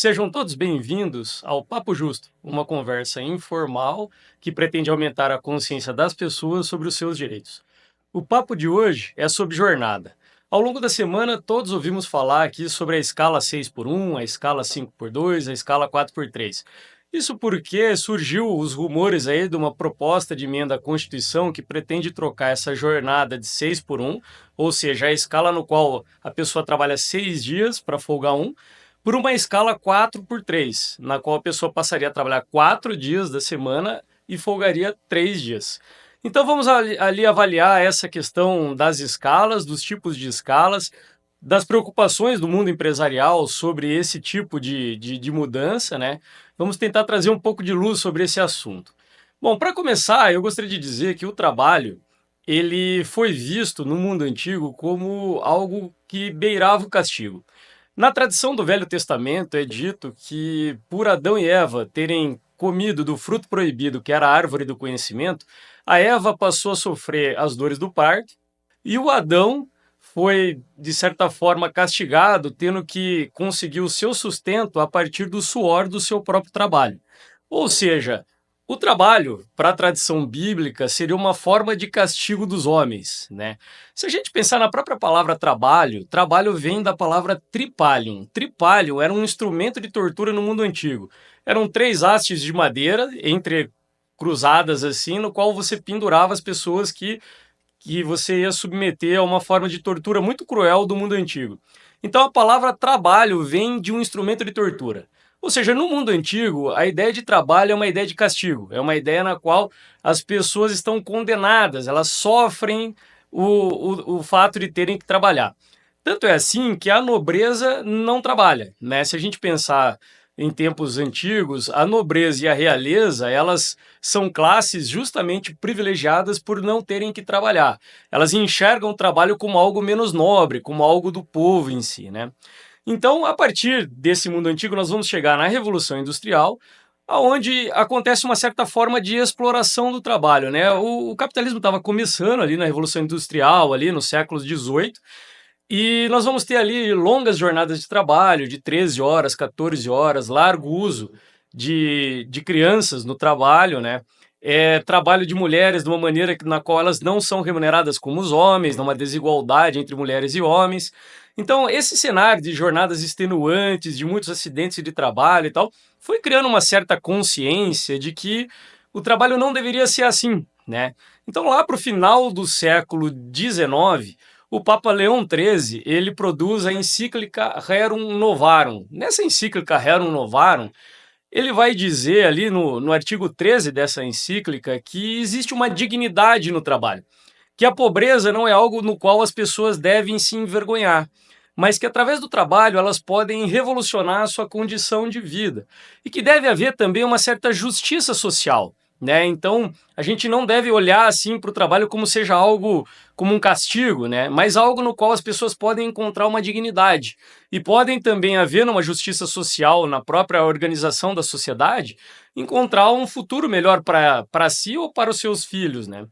Sejam todos bem-vindos ao Papo Justo, uma conversa informal que pretende aumentar a consciência das pessoas sobre os seus direitos. O papo de hoje é sobre jornada. Ao longo da semana, todos ouvimos falar aqui sobre a escala 6 por 1, a escala 5 por 2, a escala 4 por 3. Isso porque surgiu os rumores aí de uma proposta de emenda à Constituição que pretende trocar essa jornada de 6 por 1, ou seja, a escala no qual a pessoa trabalha 6 dias para folgar um, por uma escala 4 por 3, na qual a pessoa passaria a trabalhar 4 dias da semana e folgaria 3 dias. Então vamos ali avaliar essa questão das escalas, dos tipos de escalas, das preocupações do mundo empresarial sobre esse tipo de mudança, né? Vamos tentar trazer um pouco de luz sobre esse assunto. Bom, para começar, eu gostaria de dizer que o trabalho, ele foi visto no mundo antigo como algo que beirava o castigo. Na tradição do Velho Testamento é dito que, por Adão e Eva terem comido do fruto proibido, que era a árvore do conhecimento, a Eva passou a sofrer as dores do parto e o Adão foi, de certa forma, castigado, tendo que conseguir o seu sustento a partir do suor do seu próprio trabalho. Ou seja, o trabalho, para a tradição bíblica, seria uma forma de castigo dos homens, né? Se a gente pensar na própria palavra trabalho, trabalho vem da palavra tripalium. Tripalium era um instrumento de tortura no mundo antigo. Eram 3 hastes de madeira entre cruzadas assim, no qual você pendurava as pessoas que você ia submeter a uma forma de tortura muito cruel do mundo antigo. Então a palavra trabalho vem de um instrumento de tortura. Ou seja, no mundo antigo, a ideia de trabalho é uma ideia de castigo, é uma ideia na qual as pessoas estão condenadas, elas sofrem o fato de terem que trabalhar. Tanto é assim que a nobreza não trabalha, né? Se a gente pensar em tempos antigos, a nobreza e a realeza, elas são classes justamente privilegiadas por não terem que trabalhar. Elas enxergam o trabalho como algo menos nobre, como algo do povo em si, né? Então, a partir desse mundo antigo, nós vamos chegar na Revolução Industrial, onde acontece uma certa forma de exploração do trabalho, né? O capitalismo estava começando ali na Revolução Industrial, ali no século XVIII, e nós vamos ter ali longas jornadas de trabalho, de 13 horas, 14 horas, largo uso de crianças no trabalho, né? Trabalho de mulheres de uma maneira na qual elas não são remuneradas como os homens, numa desigualdade entre mulheres e homens. Então, esse cenário de jornadas extenuantes, de muitos acidentes de trabalho e tal, foi criando uma certa consciência de que o trabalho não deveria ser assim, né? Então, lá para o final do século XIX, o Papa Leão XIII, ele produz a encíclica Rerum Novarum. Nessa encíclica Rerum Novarum, ele vai dizer ali no artigo 13 dessa encíclica que existe uma dignidade no trabalho, que a pobreza não é algo no qual as pessoas devem se envergonhar, mas que através do trabalho elas podem revolucionar a sua condição de vida e que deve haver também uma certa justiça social, né? Então, a gente não deve olhar assim para o trabalho como seja algo como um castigo, né? Mas algo no qual as pessoas podem encontrar uma dignidade e podem também haver numa justiça social na própria organização da sociedade, encontrar um futuro melhor para si ou para os seus filhos, né?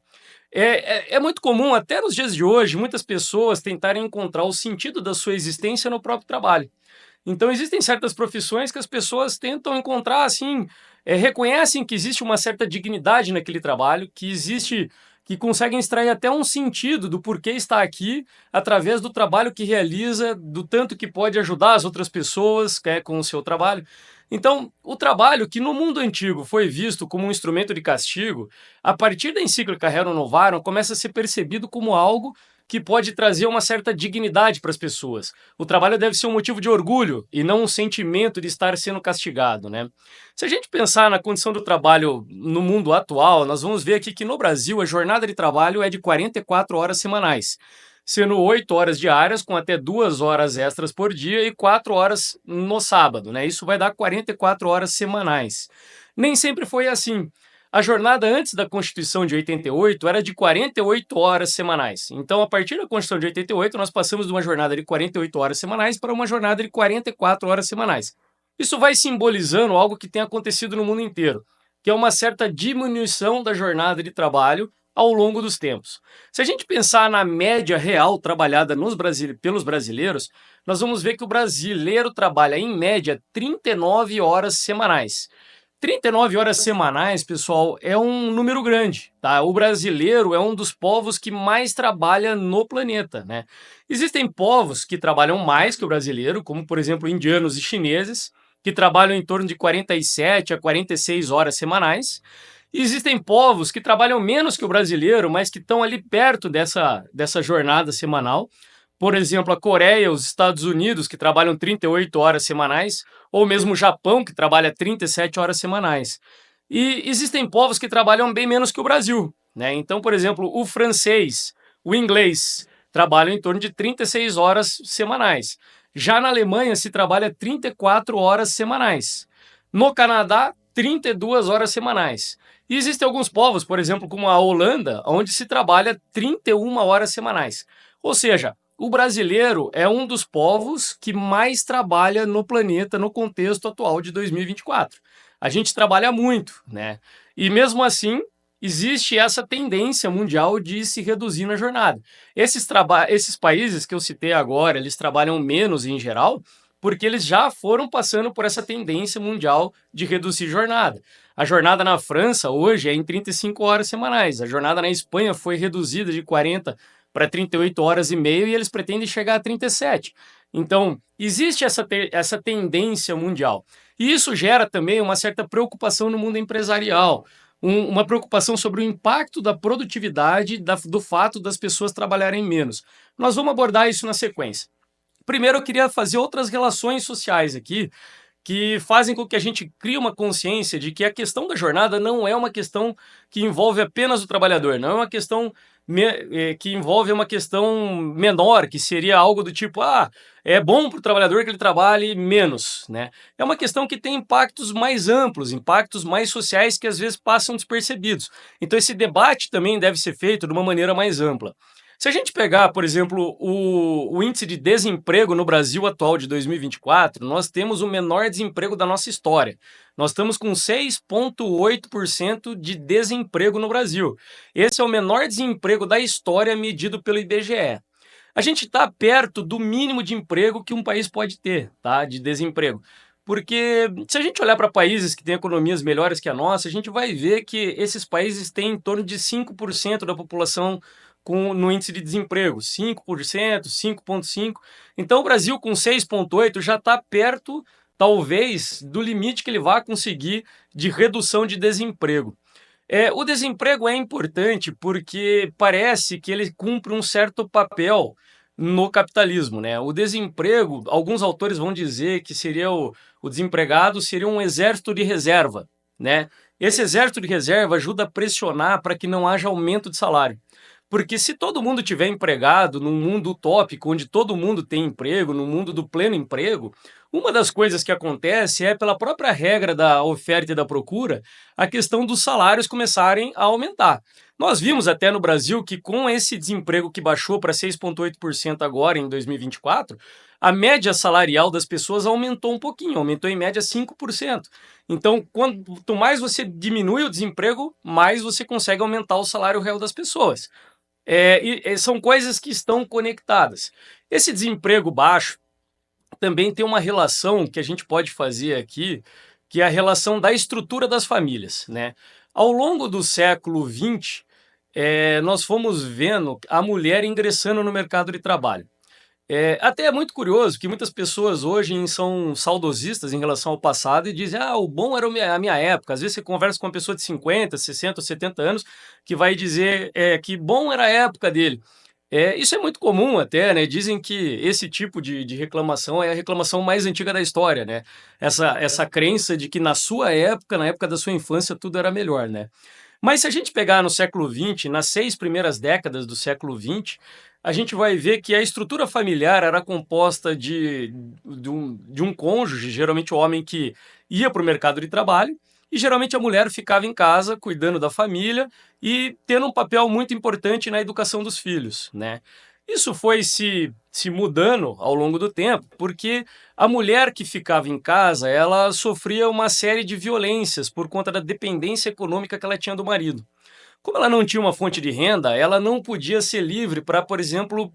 É muito comum, até nos dias de hoje, muitas pessoas tentarem encontrar o sentido da sua existência no próprio trabalho. Então, existem certas profissões que as pessoas tentam encontrar, assim, reconhecem que existe uma certa dignidade naquele trabalho, que existe, que conseguem extrair até um sentido do porquê está aqui, através do trabalho que realiza, do tanto que pode ajudar as outras pessoas, com o seu trabalho. Então, o trabalho que no mundo antigo foi visto como um instrumento de castigo, a partir da encíclica Rerum Novarum, começa a ser percebido como algo que pode trazer uma certa dignidade para as pessoas. O trabalho deve ser um motivo de orgulho e não um sentimento de estar sendo castigado, né? Se a gente pensar na condição do trabalho no mundo atual, nós vamos ver aqui que no Brasil a jornada de trabalho é de 44 horas semanais, sendo 8 horas diárias, com até 2 horas extras por dia e 4 horas no sábado, né? Isso vai dar 44 horas semanais. Nem sempre foi assim. A jornada antes da Constituição de 88 era de 48 horas semanais. Então, a partir da Constituição de 88, nós passamos de uma jornada de 48 horas semanais para uma jornada de 44 horas semanais. Isso vai simbolizando algo que tem acontecido no mundo inteiro, que é uma certa diminuição da jornada de trabalho ao longo dos tempos. Se a gente pensar na média real trabalhada pelos brasileiros, nós vamos ver que o brasileiro trabalha, em média, 39 horas semanais. 39 horas semanais, pessoal, é um número grande, tá? O brasileiro é um dos povos que mais trabalha no planeta, né? Existem povos que trabalham mais que o brasileiro, como, por exemplo, indianos e chineses, que trabalham em torno de 47 a 46 horas semanais. E existem povos que trabalham menos que o brasileiro, mas que estão ali perto dessa jornada semanal. Por exemplo, a Coreia, os Estados Unidos, que trabalham 38 horas semanais, ou mesmo o Japão, que trabalha 37 horas semanais. E existem povos que trabalham bem menos que o Brasil, né? Então, por exemplo, o francês, o inglês, trabalham em torno de 36 horas semanais. Já na Alemanha se trabalha 34 horas semanais. No Canadá, 32 horas semanais. E existem alguns povos, por exemplo, como a Holanda, onde se trabalha 31 horas semanais. Ou seja, o brasileiro é um dos povos que mais trabalha no planeta no contexto atual de 2024. A gente trabalha muito, né? E mesmo assim, existe essa tendência mundial de se reduzir na jornada. Esses países que eu citei agora, eles trabalham menos em geral, porque eles já foram passando por essa tendência mundial de reduzir jornada. A jornada na França hoje é em 35 horas semanais. A jornada na Espanha foi reduzida de 40 para 38 horas e meia e eles pretendem chegar a 37. Então, existe essa tendência mundial. E isso gera também uma certa preocupação no mundo empresarial, uma preocupação sobre o impacto da produtividade, do fato das pessoas trabalharem menos. Nós vamos abordar isso na sequência. Primeiro, eu queria fazer outras relações sociais aqui, que fazem com que a gente crie uma consciência de que a questão da jornada não é uma questão que envolve apenas o trabalhador, não é uma questão que envolve uma questão menor, que seria algo do tipo, é bom para o trabalhador que ele trabalhe menos, né? É uma questão que tem impactos mais amplos, impactos mais sociais que às vezes passam despercebidos. Então esse debate também deve ser feito de uma maneira mais ampla. Se a gente pegar, por exemplo, o índice de desemprego no Brasil atual de 2024, nós temos o menor desemprego da nossa história. Nós estamos com 6,8% de desemprego no Brasil. Esse é o menor desemprego da história medido pelo IBGE. A gente está perto do mínimo de emprego que um país pode ter, tá? De desemprego. Porque se a gente olhar para países que têm economias melhores que a nossa, a gente vai ver que esses países têm em torno de 5% da população no índice de desemprego, 5%, 5,5%. Então o Brasil com 6,8% já está perto, talvez, do limite que ele vai conseguir de redução de desemprego. O desemprego é importante porque parece que ele cumpre um certo papel no capitalismo, né? O desemprego, alguns autores vão dizer que seria o desempregado seria um exército de reserva, né? Esse exército de reserva ajuda a pressionar para que não haja aumento de salário. Porque se todo mundo tiver empregado num mundo utópico, onde todo mundo tem emprego, no mundo do pleno emprego, uma das coisas que acontece é, pela própria regra da oferta e da procura, a questão dos salários começarem a aumentar. Nós vimos até no Brasil que com esse desemprego que baixou para 6,8% agora em 2024, a média salarial das pessoas aumentou um pouquinho, aumentou em média 5%. Então, quanto mais você diminui o desemprego, mais você consegue aumentar o salário real das pessoas. São coisas que estão conectadas. Esse desemprego baixo também tem uma relação que a gente pode fazer aqui, que é a relação da estrutura das famílias, né? Ao longo do século XX, nós fomos vendo a mulher ingressando no mercado de trabalho. Até é muito curioso que muitas pessoas hoje são saudosistas em relação ao passado e dizem, o bom era a minha época. Às vezes você conversa com uma pessoa de 50, 60, 70 anos que vai dizer que bom era a época dele. Isso é muito comum até, né? Dizem que esse tipo de reclamação é a reclamação mais antiga da história, né? Essa crença de que na sua época, na época da sua infância, tudo era melhor, né? Mas se a gente pegar no século XX, nas 6 primeiras décadas do século XX, a gente vai ver que a estrutura familiar era composta de um cônjuge, geralmente o homem que ia para o mercado de trabalho, e geralmente a mulher ficava em casa cuidando da família e tendo um papel muito importante na educação dos filhos, né? Isso foi se mudando ao longo do tempo, porque a mulher que ficava em casa, ela sofria uma série de violências por conta da dependência econômica que ela tinha do marido. Como ela não tinha uma fonte de renda, ela não podia ser livre para, por exemplo,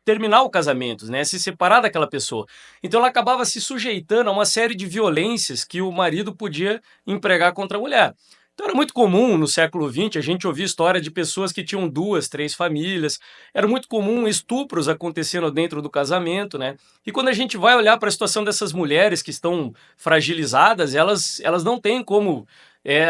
terminar o casamento, né, se separar daquela pessoa. Então ela acabava se sujeitando a uma série de violências que o marido podia empregar contra a mulher. Então era muito comum no século XX a gente ouvir história de pessoas que tinham duas, três famílias. Era muito comum estupros acontecendo dentro do casamento, né? E quando a gente vai olhar para a situação dessas mulheres que estão fragilizadas, elas não têm como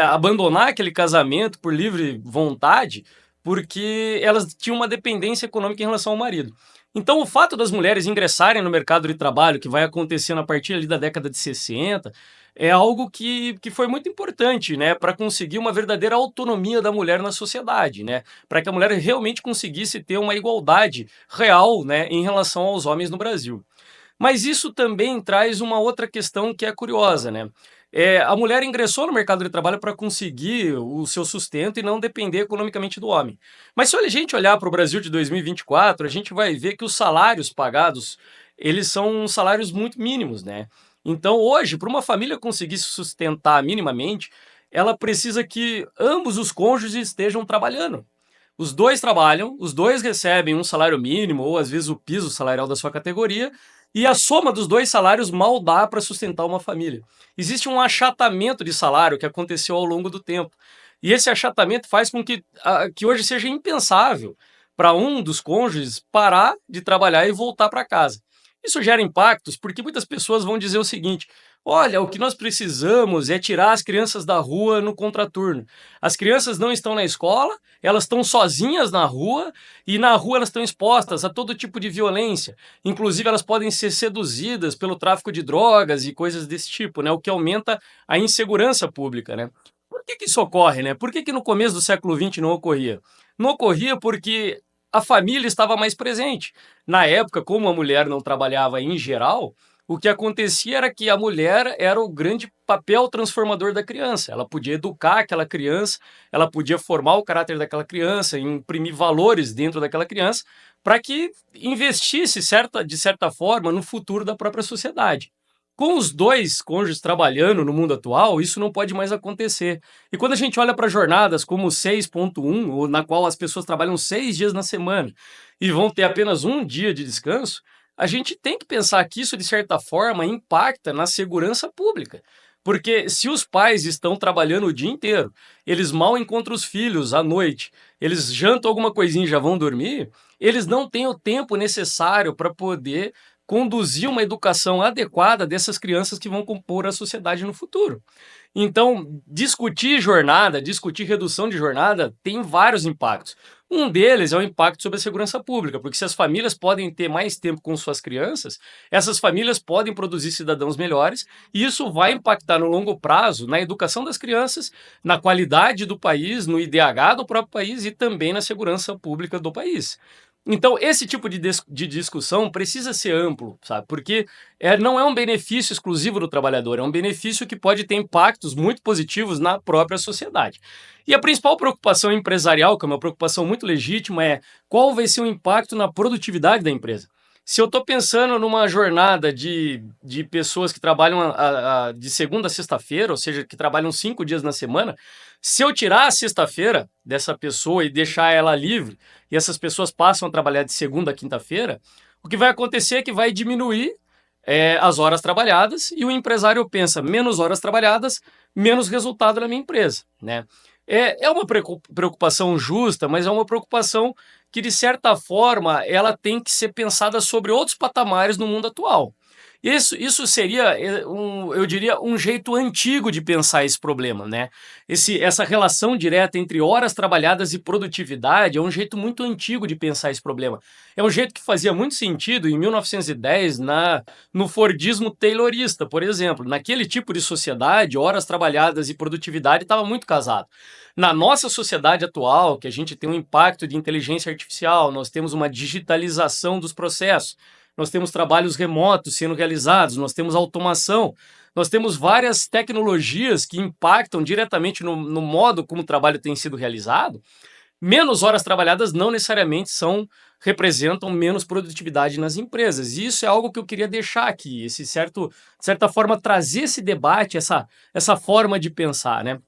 abandonar aquele casamento por livre vontade, porque elas tinham uma dependência econômica em relação ao marido. Então, o fato das mulheres ingressarem no mercado de trabalho, que vai acontecendo a partir ali da década de 60, é algo que foi muito importante, né, para conseguir uma verdadeira autonomia da mulher na sociedade, né, para que a mulher realmente conseguisse ter uma igualdade real, né, em relação aos homens no Brasil. Mas isso também traz uma outra questão que é curiosa, né? A mulher ingressou no mercado de trabalho para conseguir o seu sustento e não depender economicamente do homem. Mas se a gente olhar para o Brasil de 2024, a gente vai ver que os salários pagados, eles são salários muito mínimos, né? Então, hoje, para uma família conseguir se sustentar minimamente, ela precisa que ambos os cônjuges estejam trabalhando. Os dois trabalham, os dois recebem um salário mínimo ou às vezes o piso salarial da sua categoria, e a soma dos dois salários mal dá para sustentar uma família. Existe um achatamento de salário que aconteceu ao longo do tempo. E esse achatamento faz com que hoje seja impensável para um dos cônjuges parar de trabalhar e voltar para casa. Isso gera impactos porque muitas pessoas vão dizer o seguinte: olha, o que nós precisamos é tirar as crianças da rua no contraturno. As crianças não estão na escola, elas estão sozinhas na rua, e na rua elas estão expostas a todo tipo de violência. Inclusive, elas podem ser seduzidas pelo tráfico de drogas e coisas desse tipo, né? O que aumenta a insegurança pública, né? Por que isso ocorre, né? Por que no começo do século XX não ocorria? Não ocorria porque a família estava mais presente. Na época, como a mulher não trabalhava em geral, o que acontecia era que a mulher era o grande papel transformador da criança. Ela podia educar aquela criança, ela podia formar o caráter daquela criança, imprimir valores dentro daquela criança, para que investisse de certa forma no futuro da própria sociedade. Com os dois cônjuges trabalhando no mundo atual, isso não pode mais acontecer. E quando a gente olha para jornadas como o 6.1, ou na qual as pessoas trabalham 6 dias na semana e vão ter apenas um dia de descanso, a gente tem que pensar que isso, de certa forma, impacta na segurança pública. Porque se os pais estão trabalhando o dia inteiro, eles mal encontram os filhos à noite, eles jantam alguma coisinha e já vão dormir, eles não têm o tempo necessário para poder conduzir uma educação adequada dessas crianças que vão compor a sociedade no futuro. Então, discutir jornada, discutir redução de jornada tem vários impactos. Um deles é o impacto sobre a segurança pública, porque se as famílias podem ter mais tempo com suas crianças, essas famílias podem produzir cidadãos melhores, e isso vai impactar no longo prazo na educação das crianças, na qualidade do país, no IDH do próprio país e também na segurança pública do país. Então, esse tipo de discussão precisa ser amplo, sabe? Porque não é um benefício exclusivo do trabalhador, é um benefício que pode ter impactos muito positivos na própria sociedade. E a principal preocupação empresarial, que é uma preocupação muito legítima, é qual vai ser o impacto na produtividade da empresa. Se eu estou pensando numa jornada de pessoas que trabalham de segunda a sexta-feira, ou seja, que trabalham 5 dias na semana, se eu tirar a sexta-feira dessa pessoa e deixar ela livre, e essas pessoas passam a trabalhar de segunda a quinta-feira, o que vai acontecer é que vai diminuir as horas trabalhadas e o empresário pensa, menos horas trabalhadas, menos resultado na minha empresa, né? É uma preocupação justa, mas é uma preocupação que, de certa forma, ela tem que ser pensada sobre outros patamares no mundo atual. Isso seria, eu diria, um jeito antigo de pensar esse problema, né? Essa relação direta entre horas trabalhadas e produtividade é um jeito muito antigo de pensar esse problema. É um jeito que fazia muito sentido em 1910 no Fordismo taylorista, por exemplo. Naquele tipo de sociedade, horas trabalhadas e produtividade estava muito casado. Na nossa sociedade atual, que a gente tem um impacto de inteligência artificial, nós temos uma digitalização dos processos, nós temos trabalhos remotos sendo realizados, nós temos automação, nós temos várias tecnologias que impactam diretamente no modo como o trabalho tem sido realizado. Menos horas trabalhadas não necessariamente representam menos produtividade nas empresas. E isso é algo que eu queria deixar aqui, de certa forma, trazer esse debate, essa forma de pensar, né?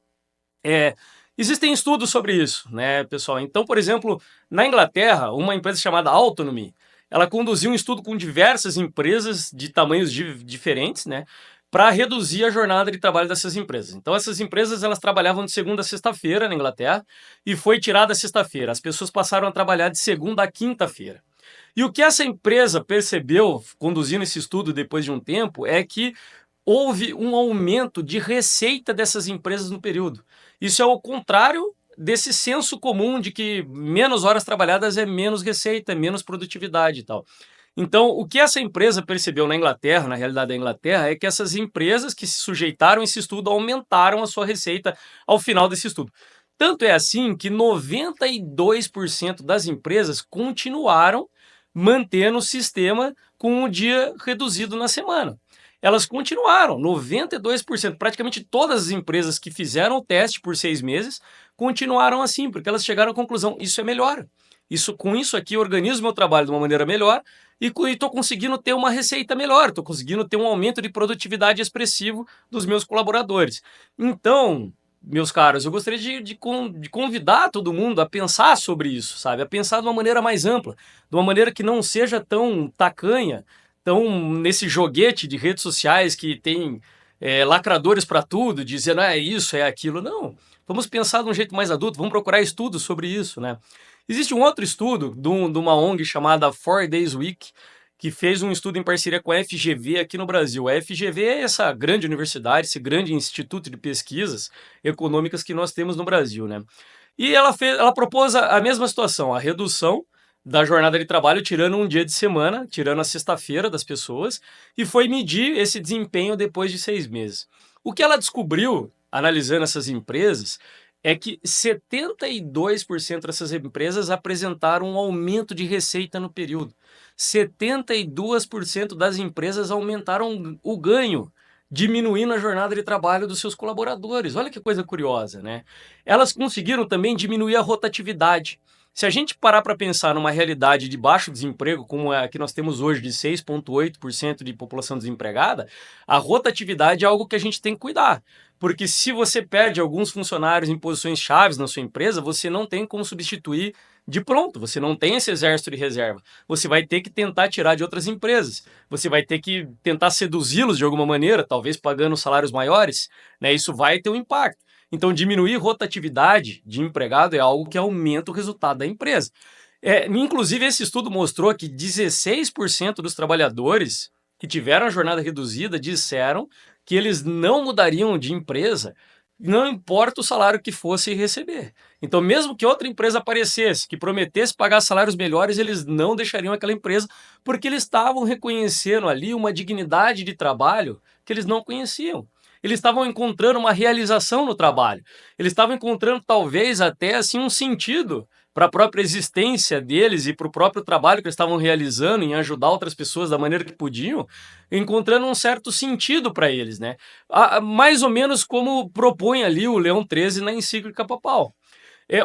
Existem estudos sobre isso, né, pessoal? Então, por exemplo, na Inglaterra, uma empresa chamada Autonomy, ela conduziu um estudo com diversas empresas de tamanhos diferentes, né, para reduzir a jornada de trabalho dessas empresas. Então, essas empresas elas trabalhavam de segunda a sexta-feira na Inglaterra e foi tirada a sexta-feira. As pessoas passaram a trabalhar de segunda a quinta-feira. E o que essa empresa percebeu, conduzindo esse estudo depois de um tempo, é que houve um aumento de receita dessas empresas no período. Isso é o contrário desse senso comum de que menos horas trabalhadas é menos receita, é menos produtividade e tal. Então, o que essa empresa percebeu na Inglaterra, na realidade da Inglaterra, é que essas empresas que se sujeitaram a esse estudo aumentaram a sua receita ao final desse estudo. Tanto é assim que 92% das empresas continuaram mantendo o sistema com um dia reduzido na semana. Elas continuaram, 92%. Praticamente todas as empresas que fizeram o teste por 6 meses continuaram assim, porque elas chegaram à conclusão: isso é melhor. Com isso aqui, eu organizo meu trabalho de uma maneira melhor e estou conseguindo ter uma receita melhor, estou conseguindo ter um aumento de produtividade expressivo dos meus colaboradores. Então, meus caros, eu gostaria de convidar todo mundo a pensar sobre isso, sabe? A pensar de uma maneira mais ampla, de uma maneira que não seja tão tacanha, tão nesse joguete de redes sociais que tem lacradores para tudo, dizendo é isso, é aquilo. Não, vamos pensar de um jeito mais adulto, vamos procurar estudos sobre isso, né? Existe um outro estudo de uma ONG chamada 4 Days Week, que fez um estudo em parceria com a FGV aqui no Brasil. A FGV é essa grande universidade, esse grande instituto de pesquisas econômicas que nós temos no Brasil, né? E ela propôs a mesma situação, a redução da jornada de trabalho, tirando um dia de semana, tirando a sexta-feira das pessoas, e foi medir esse desempenho depois de 6 meses. O que ela descobriu, analisando essas empresas, é que 72% dessas empresas apresentaram um aumento de receita no período. 72% das empresas aumentaram o ganho, diminuindo a jornada de trabalho dos seus colaboradores. Olha que coisa curiosa, né? Elas conseguiram também diminuir a rotatividade. Se a gente parar para pensar numa realidade de baixo desemprego, como é a que nós temos hoje, de 6,8% de população desempregada, a rotatividade é algo que a gente tem que cuidar. Porque se você perde alguns funcionários em posições chaves na sua empresa, você não tem como substituir de pronto, você não tem esse exército de reserva. Você vai ter que tentar tirar de outras empresas. Você vai ter que tentar seduzi-los de alguma maneira, talvez pagando salários maiores, né? Isso vai ter um impacto. Então, diminuir rotatividade de empregado é algo que aumenta o resultado da empresa. Inclusive, esse estudo mostrou que 16% dos trabalhadores que tiveram a jornada reduzida disseram que eles não mudariam de empresa, não importa o salário que fosse receber. Então, mesmo que outra empresa aparecesse, que prometesse pagar salários melhores, eles não deixariam aquela empresa, porque eles estavam reconhecendo ali uma dignidade de trabalho que eles não conheciam. Eles estavam encontrando uma realização no trabalho. Eles estavam encontrando talvez até assim um sentido para a própria existência deles e para o próprio trabalho que eles estavam realizando em ajudar outras pessoas da maneira que podiam, encontrando um certo sentido para eles, né? Mais ou menos como propõe ali o Leão XIII na encíclica papal.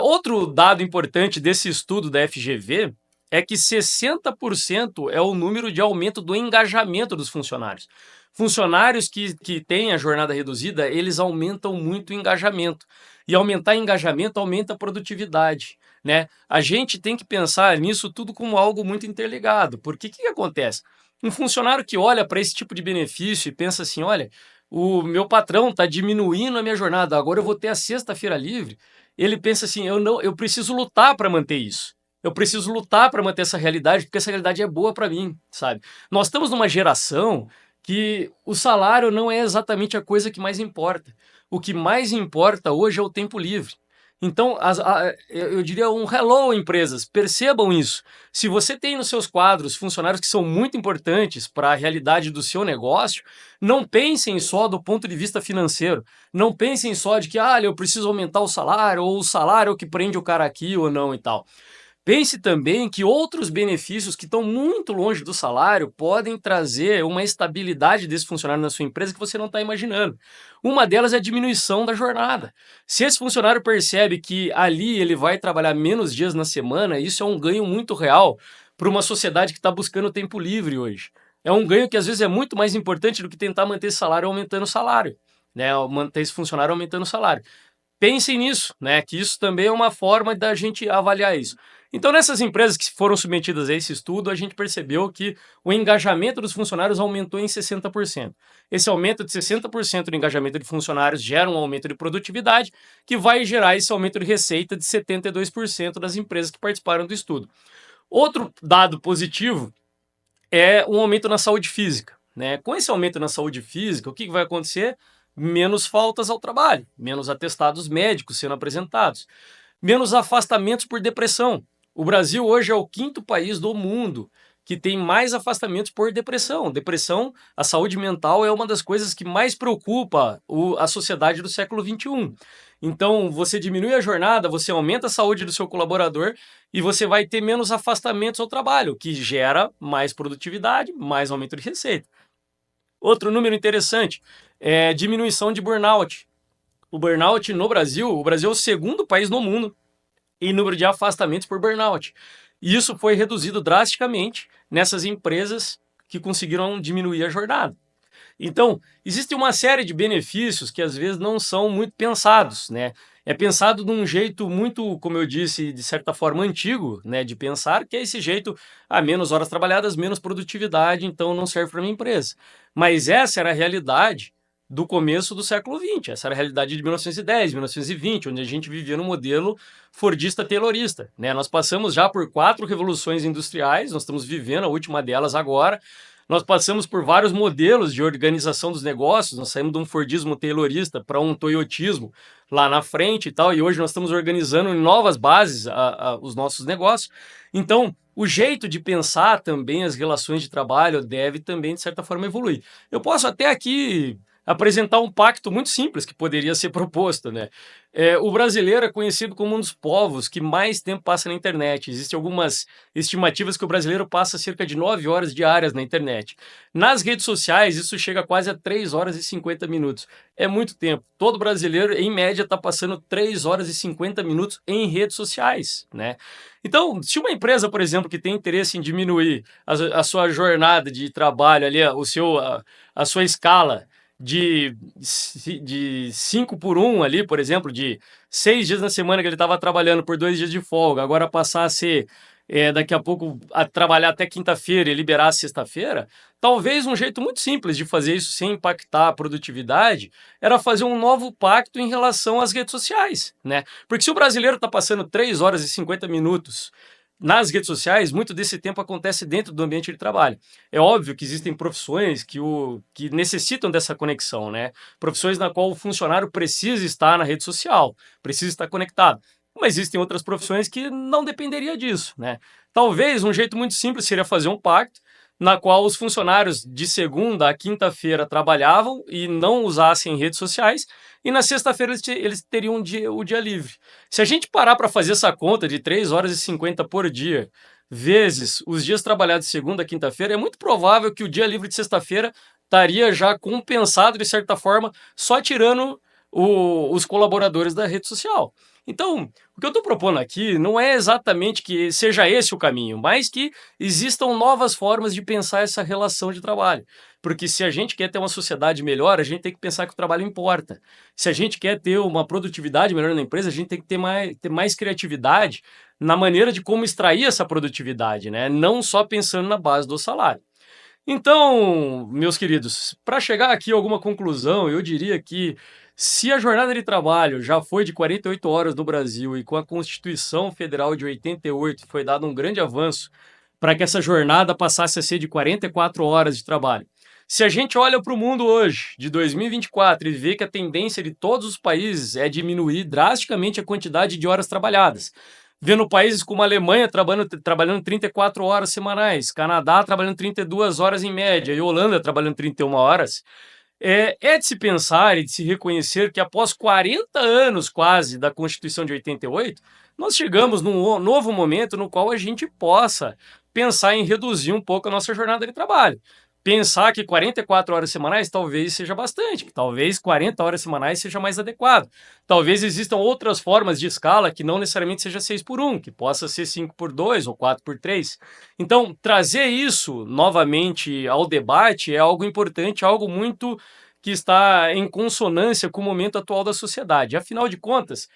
Outro dado importante desse estudo da FGV é que 60% é o número de aumento do engajamento dos funcionários. Funcionários que têm a jornada reduzida, eles aumentam muito o engajamento. E aumentar engajamento aumenta a produtividade, né? A gente tem que pensar nisso tudo como algo muito interligado. Porque o que acontece? Um funcionário que olha para esse tipo de benefício e pensa assim: olha, o meu patrão está diminuindo a minha jornada, agora eu vou ter a sexta-feira livre. Ele pensa assim: eu preciso lutar para manter isso. Eu preciso lutar para manter essa realidade, porque essa realidade é boa para mim, sabe? Nós estamos numa geração que o salário não é exatamente a coisa que mais importa. O que mais importa hoje é o tempo livre. Então, eu diria um hello, empresas, percebam isso. Se você tem nos seus quadros funcionários que são muito importantes para a realidade do seu negócio, não pensem só do ponto de vista financeiro. Não pensem só de que, eu preciso aumentar o salário, ou o salário é o que prende o cara aqui ou não e tal. Pense também que outros benefícios que estão muito longe do salário podem trazer uma estabilidade desse funcionário na sua empresa que você não está imaginando. Uma delas é a diminuição da jornada. Se esse funcionário percebe que ali ele vai trabalhar menos dias na semana, isso é um ganho muito real para uma sociedade que está buscando tempo livre hoje. É um ganho que às vezes é muito mais importante do que tentar manter esse salário aumentando o salário, né? Manter esse funcionário aumentando o salário. pensem nisso, né? Que isso também é uma forma da gente avaliar isso. Então, nessas empresas que foram submetidas a esse estudo, a gente percebeu que o engajamento dos funcionários aumentou em 60%. Esse aumento de 60% do engajamento de funcionários gera um aumento de produtividade, que vai gerar esse aumento de receita de 72% das empresas que participaram do estudo. Outro dado positivo é um aumento na saúde física, né? Com esse aumento na saúde física, o que vai acontecer? Menos faltas ao trabalho, menos atestados médicos sendo apresentados, menos afastamentos por depressão. O Brasil hoje é o quinto país do mundo que tem mais afastamentos por depressão. Depressão, a saúde mental é uma das coisas que mais preocupa a sociedade do século XXI. Então, você diminui a jornada, você aumenta a saúde do seu colaborador e você vai ter menos afastamentos ao trabalho, o que gera mais produtividade, mais aumento de receita. Outro número interessante é diminuição de burnout. O burnout no Brasil, o Brasil é o segundo país no mundo em número de afastamentos por burnout. E isso foi reduzido drasticamente nessas empresas que conseguiram diminuir a jornada. Então, existe uma série de benefícios que às vezes não são muito pensados, né? É pensado de um jeito muito, como eu disse, de certa forma antigo, né, de pensar, que é esse jeito, menos horas trabalhadas, menos produtividade, então não serve para minha empresa. Mas essa era a realidade do começo do século XX, essa era a realidade de 1910, 1920, onde a gente vivia no modelo fordista-taylorista, né? Nós passamos já por 4 revoluções industriais, nós estamos vivendo a última delas agora. Nós passamos por vários modelos de organização dos negócios, nós saímos de um Fordismo taylorista para um Toyotismo lá na frente e tal, e hoje nós estamos organizando em novas bases os nossos negócios. Então, o jeito de pensar também as relações de trabalho deve também, de certa forma, evoluir. Eu posso até aqui apresentar um pacto muito simples que poderia ser proposto, né? O brasileiro é conhecido como um dos povos que mais tempo passa na internet. Existem algumas estimativas que o brasileiro passa cerca de 9 horas diárias na internet. Nas redes sociais, isso chega quase a 3 horas e 50 minutos. É muito tempo. Todo brasileiro, em média, está passando 3 horas e 50 minutos em redes sociais, né? Então, se uma empresa, por exemplo, que tem interesse em diminuir a sua jornada de trabalho ali, a sua escala de 5 por 1 ali, por exemplo, de 6 dias na semana que ele estava trabalhando por 2 dias de folga, agora passar a ser, daqui a pouco, a trabalhar até quinta-feira e liberar sexta-feira, talvez um jeito muito simples de fazer isso sem impactar a produtividade era fazer um novo pacto em relação às redes sociais, né? Porque se o brasileiro está passando 3 horas e 50 minutos nas redes sociais, muito desse tempo acontece dentro do ambiente de trabalho. É óbvio que existem profissões que necessitam dessa conexão, né? Profissões na qual o funcionário precisa estar na rede social, precisa estar conectado. Mas existem outras profissões que não dependeria disso, né? Talvez um jeito muito simples seria fazer um pacto na qual os funcionários de segunda a quinta-feira trabalhavam e não usassem redes sociais, e na sexta-feira eles teriam o dia livre. Se a gente parar para fazer essa conta de 3 horas e 50 por dia, vezes os dias trabalhados de segunda a quinta-feira, é muito provável que o dia livre de sexta-feira estaria já compensado, de certa forma, só tirando os colaboradores da rede social. Então, o que eu estou propondo aqui não é exatamente que seja esse o caminho, mas que existam novas formas de pensar essa relação de trabalho. Porque se a gente quer ter uma sociedade melhor, a gente tem que pensar que o trabalho importa. Se a gente quer ter uma produtividade melhor na empresa, a gente tem que ter mais criatividade na maneira de como extrair essa produtividade, né? Não só pensando na base do salário. Então, meus queridos, para chegar aqui a alguma conclusão, eu diria que se a jornada de trabalho já foi de 48 horas no Brasil e com a Constituição Federal de 88 foi dado um grande avanço para que essa jornada passasse a ser de 44 horas de trabalho. Se a gente olha para o mundo hoje, de 2024, e vê que a tendência de todos os países é diminuir drasticamente a quantidade de horas trabalhadas, vendo países como a Alemanha trabalhando 34 horas semanais, Canadá trabalhando 32 horas em média e Holanda trabalhando 31 horas, é de se pensar e de se reconhecer que após 40 anos quase da Constituição de 88, nós chegamos num novo momento no qual a gente possa pensar em reduzir um pouco a nossa jornada de trabalho. Pensar que 44 horas semanais talvez seja bastante, que talvez 40 horas semanais seja mais adequado. Talvez existam outras formas de escala que não necessariamente seja 6 por 1, que possa ser 5 por 2 ou 4 por 3. Então, trazer isso novamente ao debate é algo importante, algo muito que está em consonância com o momento atual da sociedade. Afinal de contas,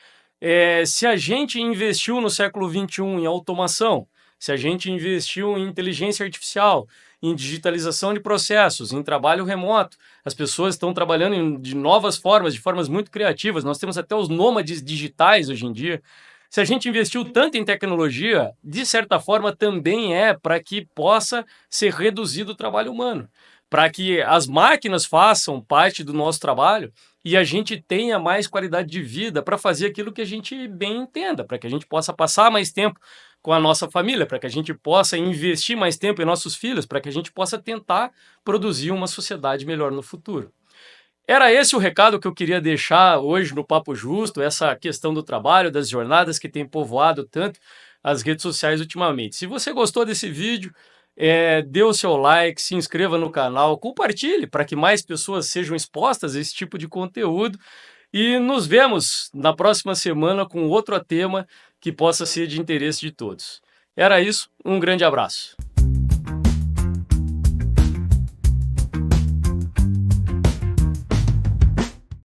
se a gente investiu no século XXI em automação, se a gente investiu em inteligência artificial, em digitalização de processos, em trabalho remoto, as pessoas estão trabalhando de novas formas, de formas muito criativas. Nós temos até os nômades digitais hoje em dia. Se a gente investiu tanto em tecnologia, de certa forma também é para que possa ser reduzido o trabalho humano, para que as máquinas façam parte do nosso trabalho e a gente tenha mais qualidade de vida para fazer aquilo que a gente bem entenda, para que a gente possa passar mais tempo com a nossa família, para que a gente possa investir mais tempo em nossos filhos, para que a gente possa tentar produzir uma sociedade melhor no futuro. Era esse o recado que eu queria deixar hoje no Papo Justo, essa questão do trabalho, das jornadas que tem povoado tanto as redes sociais ultimamente. Se você gostou desse vídeo, dê o seu like, se inscreva no canal, compartilhe para que mais pessoas sejam expostas a esse tipo de conteúdo e nos vemos na próxima semana com outro tema que possa ser de interesse de todos. Era isso, um grande abraço.